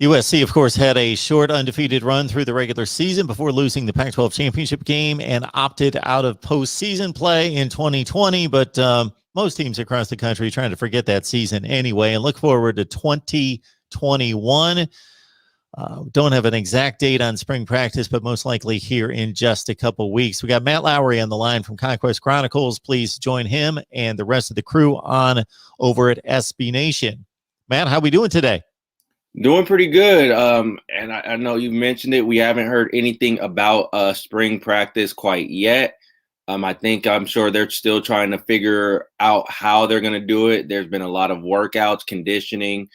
USC, of course, had a short undefeated run through the regular season before losing the Pac-12 championship game and opted out of postseason play in 2020. But most teams across the country trying to forget that season anyway and look forward to 2021. Don't have an exact date on spring practice, but most likely here in just a couple weeks. We got Matt Lowry on the line from Conquest Chronicles. Please join him and the rest of the crew on over at SB Nation. Matt, how we doing today? Doing pretty good. And I know you mentioned it. We haven't heard anything about spring practice quite yet. I'm sure they're still trying to figure out how they're going to do it. There's been a lot of workouts, conditioning,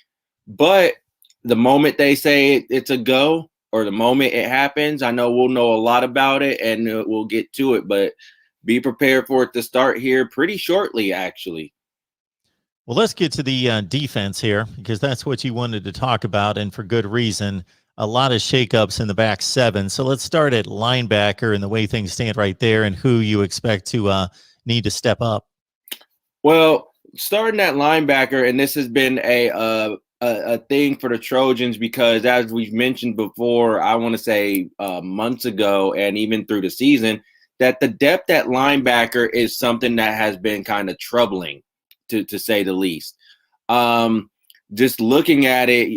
but the moment they say it's a go or the moment it happens, I know we'll know a lot about it and we'll get to it, but be prepared for it to start here pretty shortly, actually. Well, let's get to the defense here because that's what you wanted to talk about, and for good reason. A lot of shakeups in the back seven. So let's start at linebacker and the way things stand right there and who you expect to need to step up. Well, starting at linebacker, and this has been a thing for the Trojans because, as we've mentioned before, I want to say months ago and even through the season, that the depth at linebacker is something that has been kind of troubling, to say the least. Just looking at it,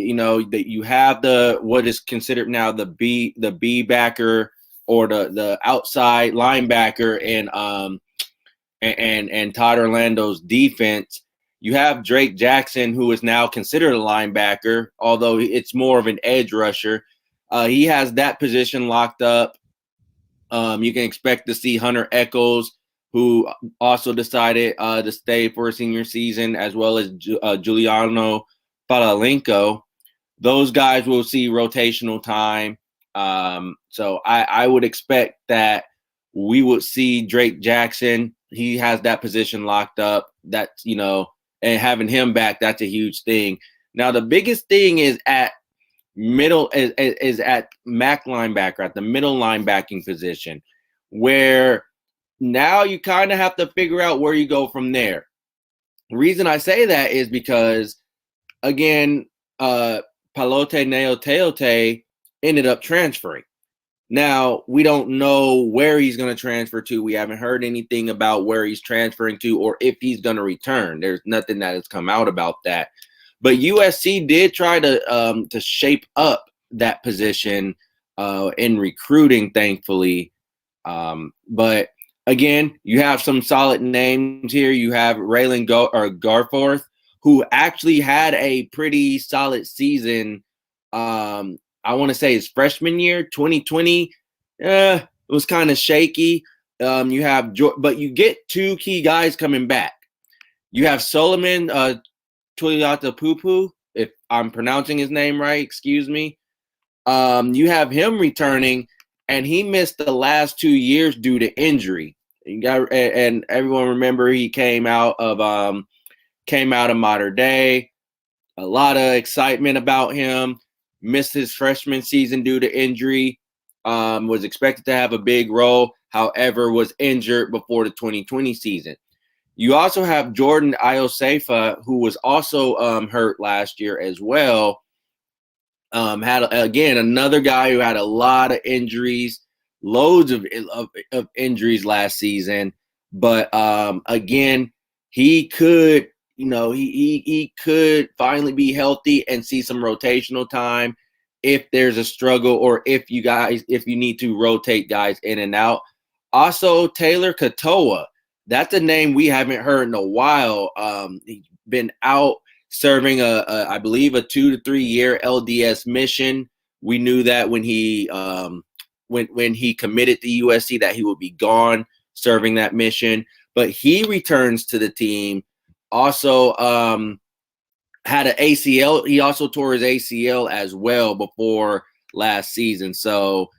that you have what is considered now the B backer or the outside linebacker and Todd Orlando's defense. You have Drake Jackson, who is now considered a linebacker, although it's more of an edge rusher. He has that position locked up. You can expect to see Hunter Echols, who also decided to stay for a senior season, as well as Giuliano Palalenko. Those guys will see rotational time. So I would expect that we would see Drake Jackson. He has that position locked up. That's, and having him back, that's a huge thing. Now, the biggest thing is at middle is at MAC linebacker, at the middle linebacking position, where now you kind of have to figure out where you go from there. The reason I say that is because, again, Palote Neoteote ended up transferring. Now, we don't know where he's going to transfer to. We haven't heard anything about where he's transferring to or if he's going to return. There's nothing that has come out about that. But USC did try to shape up that position in recruiting, thankfully. But again, you have some solid names here. You have Raylan Garforth, who actually had a pretty solid season. I want to say his freshman year, 2020. It was kind of shaky. But you get two key guys coming back. You have Solomon Tuiatapupu, if I'm pronouncing his name right, excuse me. You have him returning, and he missed the last 2 years due to injury. And everyone remember he came out of Mater Dei. A lot of excitement about him. Missed his freshman season due to injury. Was expected to have a big role, however, was injured before the 2020 season. You also have Jordan Iosefa, who was also hurt last year as well. Had again another guy who had a lot of injuries, loads of injuries last season. But again, he could. He could finally be healthy and see some rotational time if there's a struggle or if you need to rotate guys in and out. Also, Taylor Katoa, that's a name we haven't heard in a while. He's been out serving I believe a 2 to 3 year LDS mission. We knew that when he committed to USC that he would be gone serving that mission, but he returns to the team. Also had an ACL. He also tore his ACL as well before last season. So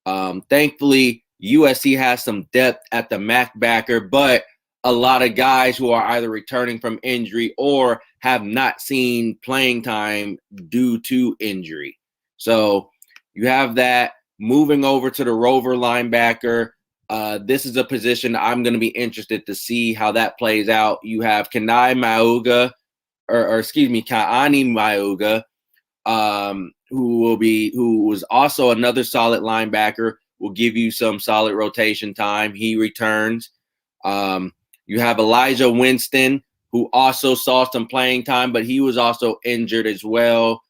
thankfully, USC has some depth at the MAC backer, but a lot of guys who are either returning from injury or have not seen playing time due to injury. So you have that. Moving over to the rover linebacker. This is a position I'm going to be interested to see how that plays out. You have Kaani Mauga, who was also another solid linebacker, will give you some solid rotation time. He returns. You have Elijah Winston, who also saw some playing time, but he was also injured as well.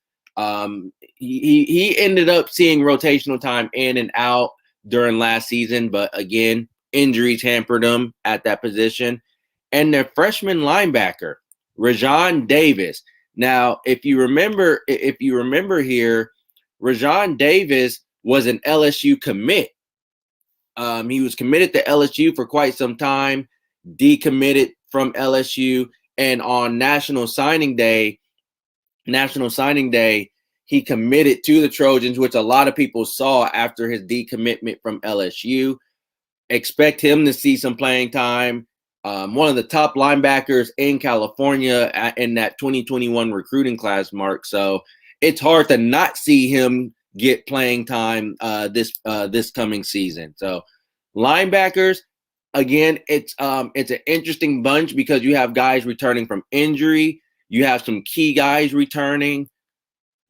He ended up seeing rotational time in and out during last season, but again, injuries hampered him at that position. And their freshman linebacker, Rajon Davis. Now, if you remember here, Rajon Davis was an LSU commit. He was committed to LSU for quite some time, decommitted from LSU, and on National Signing Day, he committed to the Trojans, which a lot of people saw after his decommitment from LSU. Expect him to see some playing time. One of the top linebackers in California in that 2021 recruiting class, Mark. So it's hard to not see him get playing time this coming season. So linebackers, again, it's an interesting bunch because you have guys returning from injury. You have some key guys returning,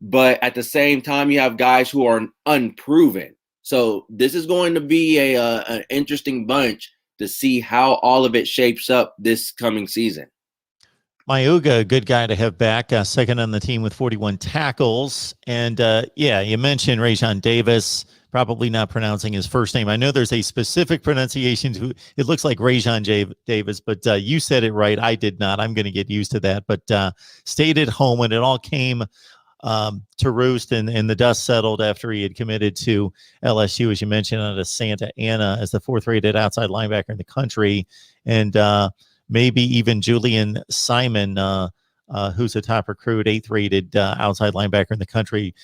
but at the same time, you have guys who are unproven. So this is going to be an interesting bunch to see how all of it shapes up this coming season. Mayuga, a good guy to have back, second on the team with 41 tackles. And yeah, you mentioned Rajon Davis, probably not pronouncing his first name. I know there's a specific pronunciation to it. Looks like Rajon Davis, but you said it right. I did not. I'm going to get used to that. But stayed at home when it all came to roost and the dust settled after he had committed to LSU, as you mentioned, out of Santa Ana as the fourth rated outside linebacker in the country. And maybe even Julian Simon, who's a top recruit, eighth rated outside linebacker in the country.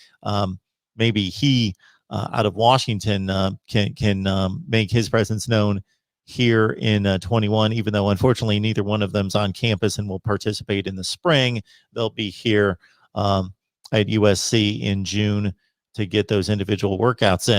Maybe he out of Washington can make his presence known here in 21, even though unfortunately neither one of them's on campus and will participate in the spring. They'll be here at USC in June to get those individual workouts in.